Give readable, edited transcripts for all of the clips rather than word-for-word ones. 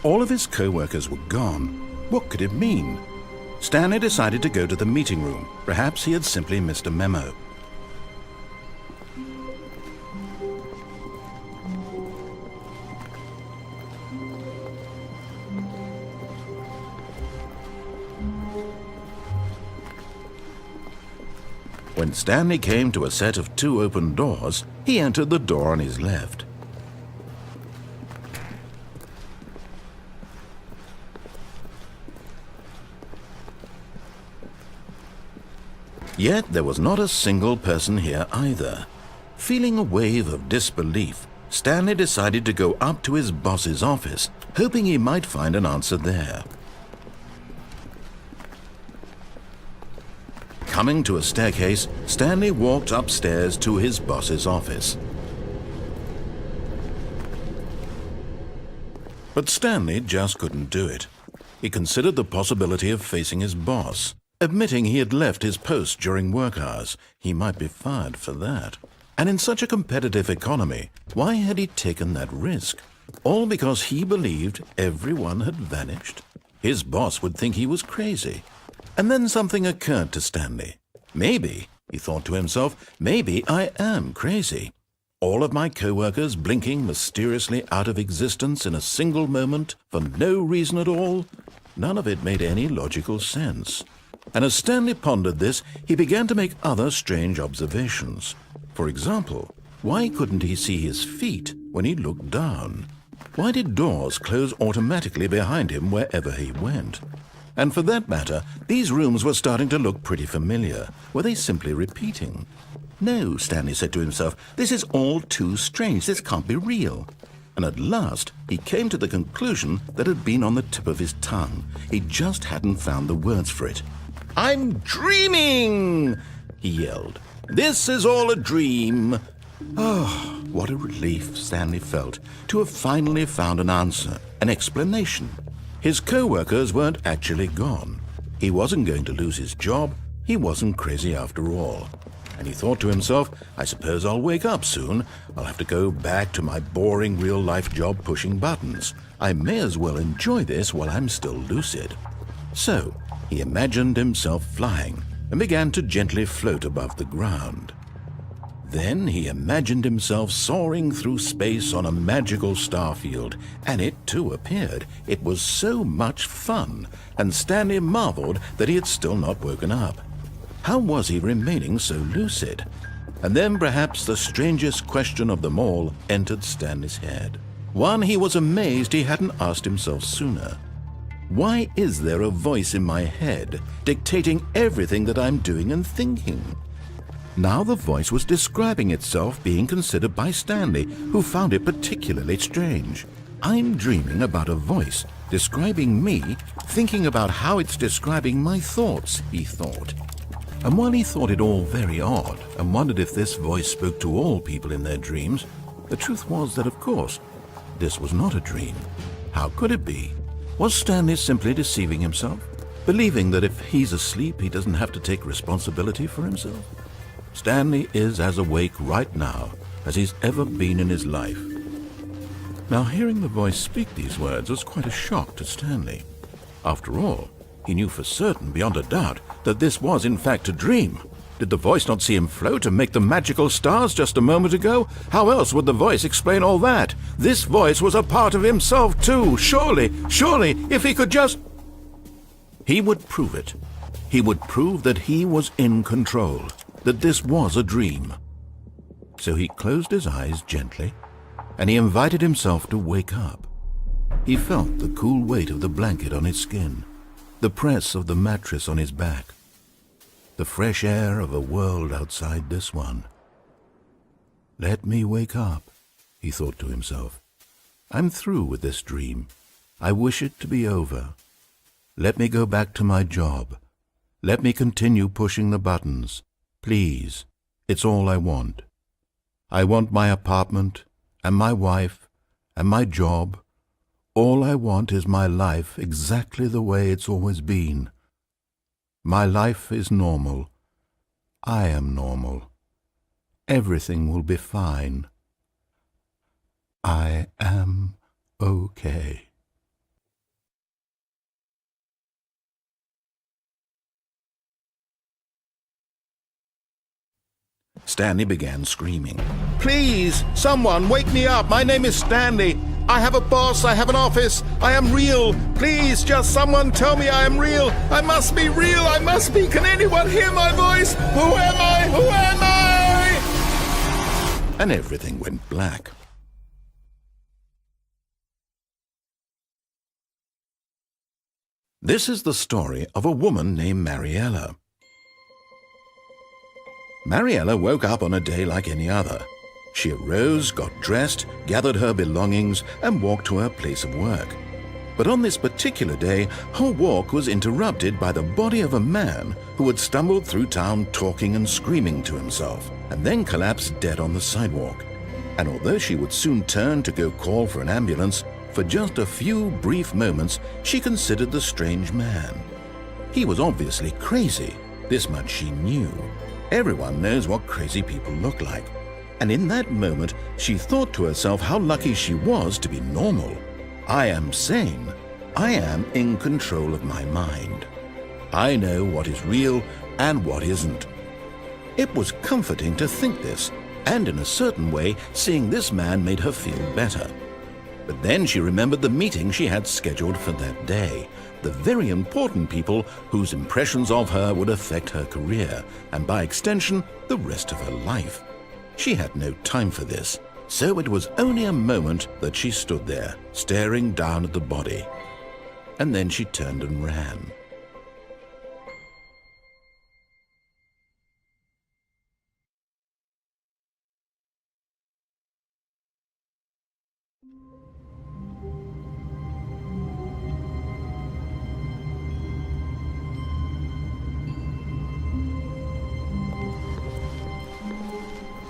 All of his co-workers were gone. What could it mean? Stanley decided to go to the meeting room. Perhaps he had simply missed a memo. When Stanley came to a set of 2 open doors, he entered the door on his left. Yet there was not a single person here either. Feeling a wave of disbelief, Stanley decided to go up to his boss's office, hoping he might find an answer there. Coming to a staircase, Stanley walked upstairs to his boss's office. But Stanley just couldn't do it. He considered the possibility of facing his boss. Admitting he had left his post during work hours, he might be fired for that. And in such a competitive economy, why had he taken that risk? All because he believed everyone had vanished? His boss would think he was crazy. And then something occurred to Stanley. Maybe, he thought to himself, maybe I am crazy. All of my co-workers blinking mysteriously out of existence in a single moment for no reason at all? None of it made any logical sense. And as Stanley pondered this, he began to make other strange observations. For example, why couldn't he see his feet when he looked down? Why did doors close automatically behind him wherever he went? And for that matter, these rooms were starting to look pretty familiar. Were they simply repeating? No, Stanley said to himself, this is all too strange. This can't be real. And at last, he came to the conclusion that had been on the tip of his tongue. He just hadn't found the words for it. "I'm dreaming!" he yelled. "This is all a dream." Oh, what a relief Stanley felt to have finally found an answer, an explanation. His co-workers weren't actually gone. He wasn't going to lose his job. He wasn't crazy after all. And he thought to himself, I suppose I'll wake up soon. I'll have to go back to my boring real-life job pushing buttons. I may as well enjoy this while I'm still lucid. So, he imagined himself flying and began to gently float above the ground. Then he imagined himself soaring through space on a magical starfield, and it too appeared. It was so much fun, and Stanley marveled that he had still not woken up. How was he remaining so lucid? And then perhaps the strangest question of them all entered Stanley's head. One he was amazed he hadn't asked himself sooner. Why is there a voice in my head dictating everything that I'm doing and thinking? Now the voice was describing itself being considered by Stanley, who found it particularly strange. I'm dreaming about a voice describing me, thinking about how it's describing my thoughts, he thought. And while he thought it all very odd and wondered if this voice spoke to all people in their dreams, the truth was that, of course, this was not a dream. How could it be? Was Stanley simply deceiving himself, believing that if he's asleep, he doesn't have to take responsibility for himself? Stanley is as awake right now as he's ever been in his life. Now, hearing the voice speak these words was quite a shock to Stanley. After all, he knew for certain, beyond a doubt, that this was in fact a dream. Did the voice not see him float and make the magical stars just a moment ago? How else would the voice explain all that? This voice was a part of himself too. Surely, if he could just... He would prove it. He would prove that he was in control, that this was a dream. So he closed his eyes gently, and he invited himself to wake up. He felt the cool weight of the blanket on his skin, the press of the mattress on his back, the fresh air of a world outside this one. Let me wake up, he thought to himself. I'm through with this dream. I wish it to be over. Let me go back to my job. Let me continue pushing the buttons. Please, it's all I want. I want my apartment, and my wife, and my job. All I want is my life exactly the way it's always been. My life is normal. I am normal. Everything will be fine. I am okay. Stanley began screaming. Please, someone, wake me up. My name is Stanley. I have a boss. I have an office. I am real. Please, just someone tell me I am real. I must be real. I must be. Can anyone hear my voice? Who am I? Who am I? And everything went black. This is the story of a woman named Mariella. Mariella woke up on a day like any other. She arose, got dressed, gathered her belongings, and walked to her place of work. But on this particular day, her walk was interrupted by the body of a man who had stumbled through town talking and screaming to himself, and then collapsed dead on the sidewalk. And although she would soon turn to go call for an ambulance, for just a few brief moments she considered the strange man. He was obviously crazy, this much she knew. Everyone knows what crazy people look like. And in that moment, she thought to herself how lucky she was to be normal. I am sane. I am in control of my mind. I know what is real and what isn't. It was comforting to think this, and in a certain way, seeing this man made her feel better. But then she remembered the meeting she had scheduled for that day, the very important people whose impressions of her would affect her career, and by extension, the rest of her life. She had no time for this, so it was only a moment that she stood there, staring down at the body. And then she turned and ran.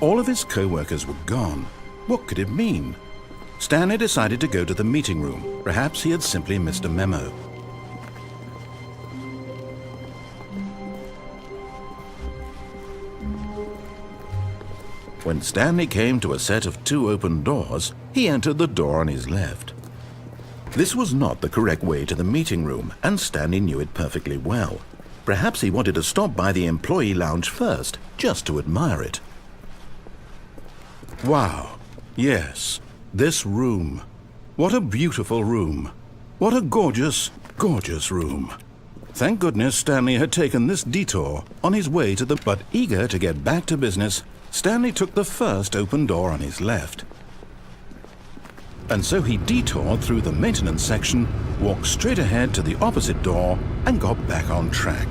All of his co-workers were gone. What could it mean? Stanley decided to go to the meeting room. Perhaps he had simply missed a memo. When Stanley came to a set of 2 open doors, he entered the door on his left. This was not the correct way to the meeting room, and Stanley knew it perfectly well. Perhaps he wanted to stop by the employee lounge first, just to admire it. Wow, yes, this room. What a beautiful room. What a gorgeous, gorgeous room. Thank goodness Stanley had taken this detour on his way to the... But eager to get back to business, Stanley took the first open door on his left. And so he detoured through the maintenance section, walked straight ahead to the opposite door, and got back on track.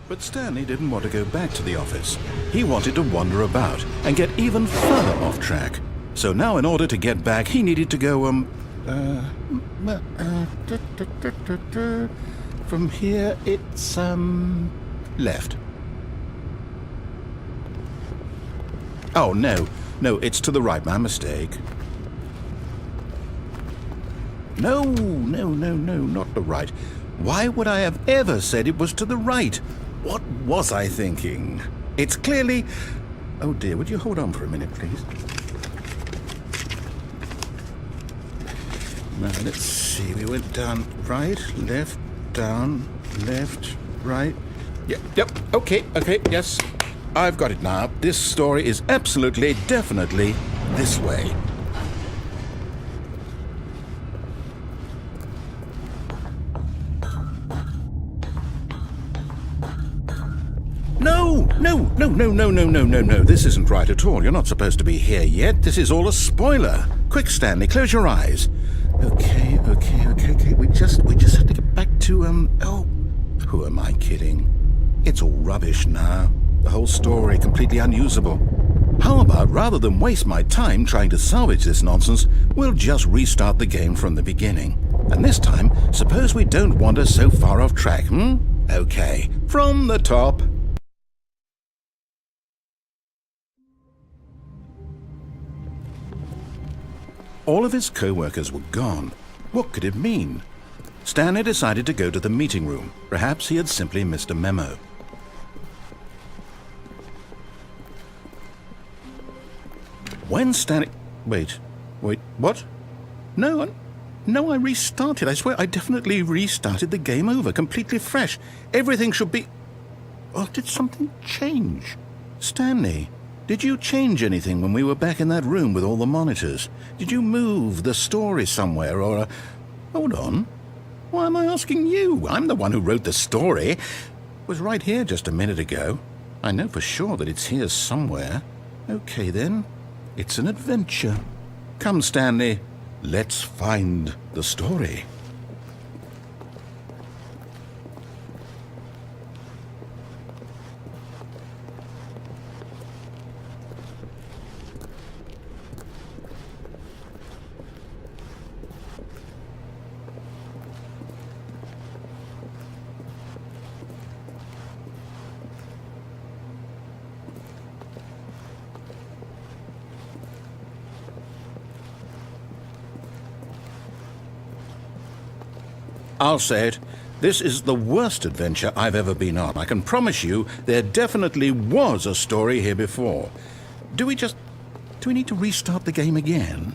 But Stanley didn't want to go back to the office. He wanted to wander about and get even further off track. So now in order to get back, he needed to go, from here it's, left. Oh, no, it's to the right, my mistake. No, not the right. Why would I have ever said it was to the right? What was I thinking? It's clearly... Oh dear, would you hold on for a minute, please? Now, let's see. We went down right, left, down, left, right. Yep, okay, yes. I've got it now. This story is absolutely, definitely this way. No. This isn't right at all. You're not supposed to be here yet. This is all a spoiler. Quick, Stanley, close your eyes. Okay. We just have to get back to, oh, who am I kidding? It's all rubbish now. The whole story completely unusable. How about, rather than waste my time trying to salvage this nonsense, we'll just restart the game from the beginning. And this time, suppose we don't wander so far off track, Okay, from the top. All of his co-workers were gone. What could it mean? Stanley decided to go to the meeting room. Perhaps he had simply missed a memo. When Stanley... Wait, what? No, I restarted. I swear I definitely restarted the game over, completely fresh. Everything should be... Oh, did something change? Stanley, did you change anything when we were back in that room with all the monitors? Did you move the story somewhere or... Hold on. Why am I asking you? I'm the one who wrote the story. It was right here just a minute ago. I know for sure that it's here somewhere. Okay, then. It's an adventure. Come, Stanley. Let's find the story. I'll say it. This is the worst adventure I've ever been on. I can promise you there definitely was a story here before. Do we need to restart the game again?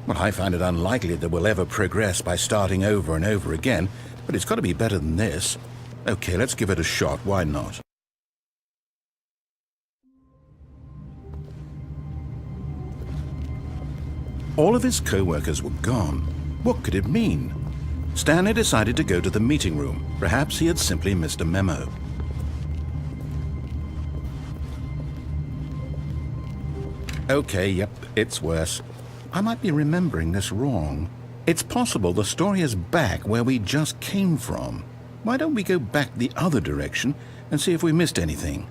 Well, I find it unlikely that we'll ever progress by starting over and over again, but it's got to be better than this. Okay, let's give it a shot. Why not? All of his co-workers were gone. What could it mean? Stanley decided to go to the meeting room. Perhaps he had simply missed a memo. Okay, yep, it's worse. I might be remembering this wrong. It's possible the story is back where we just came from. Why don't we go back the other direction and see if we missed anything?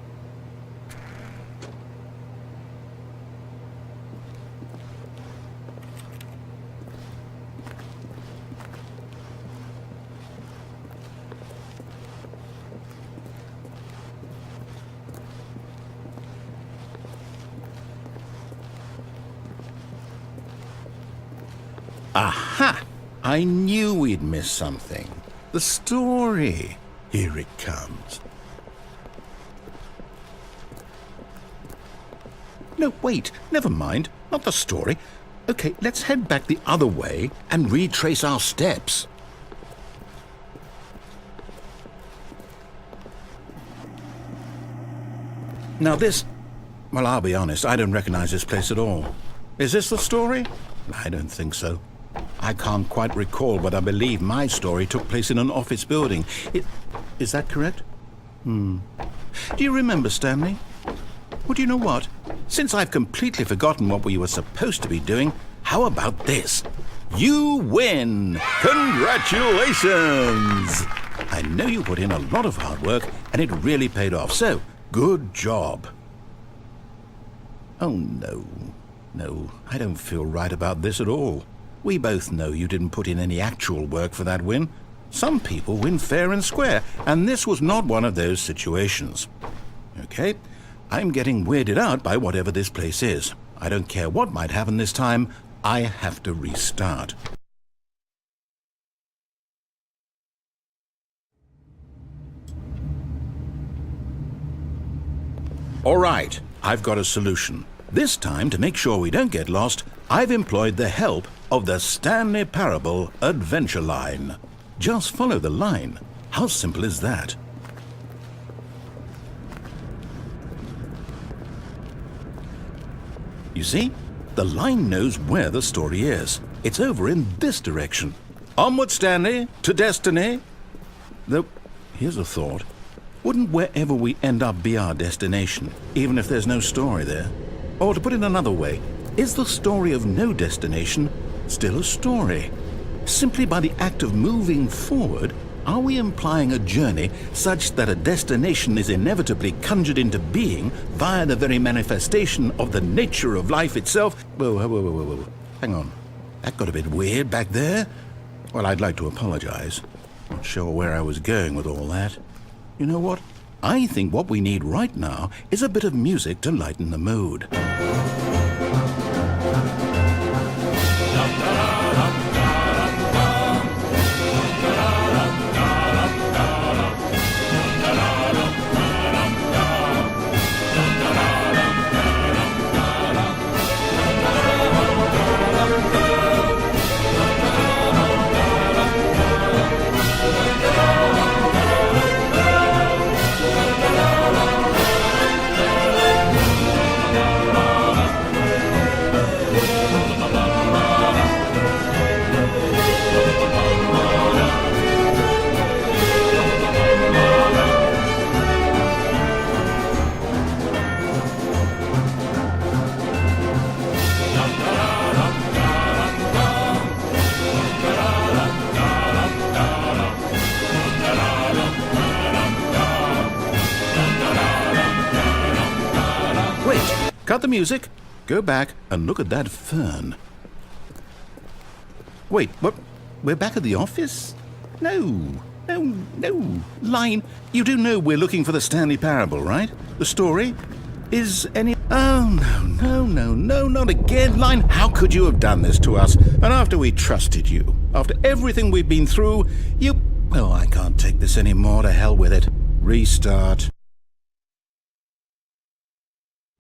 Aha! I knew we'd miss something. The story. Here it comes. No, wait. Never mind. Not the story. Okay, let's head back the other way and retrace our steps. Now this... Well, I'll be honest. I don't recognize this place at all. Is this the story? I don't think so. I can't quite recall, but I believe my story took place in an office building. Is that correct? Do you remember, Stanley? Well, do you know what? Since I've completely forgotten what we were supposed to be doing, how about this? You win! Congratulations! I know you put in a lot of hard work, and it really paid off, so good job. Oh, no. No, I don't feel right about this at all. We both know you didn't put in any actual work for that win. Some people win fair and square, and this was not one of those situations. Okay, I'm getting weirded out by whatever this place is. I don't care what might happen this time. I have to restart. All right, I've got a solution. This time, to make sure we don't get lost, I've employed the help of the Stanley Parable adventure line. Just follow the line. How simple is that? You see, the line knows where the story is. It's over in this direction. Onward, Stanley, to destiny. Though, here's a thought. Wouldn't wherever we end up be our destination, even if there's no story there? Or to put it another way, is the story of no destination still a story? Simply by the act of moving forward, are we implying a journey such that a destination is inevitably conjured into being via the very manifestation of the nature of life itself? Whoa. Hang on. That got a bit weird back there. Well, I'd like to apologize. Not sure where I was going with all that. You know what? I think what we need right now is a bit of music to lighten the mood. Cut the music, go back and look at that fern. Wait, what? We're back at the office? No. Line, you do know we're looking for the Stanley Parable, right? The story? Is any... Oh, no, not again. Line, how could you have done this to us? And after we trusted you, after everything we've been through, you... Oh, I can't take this anymore. To hell with it. Restart.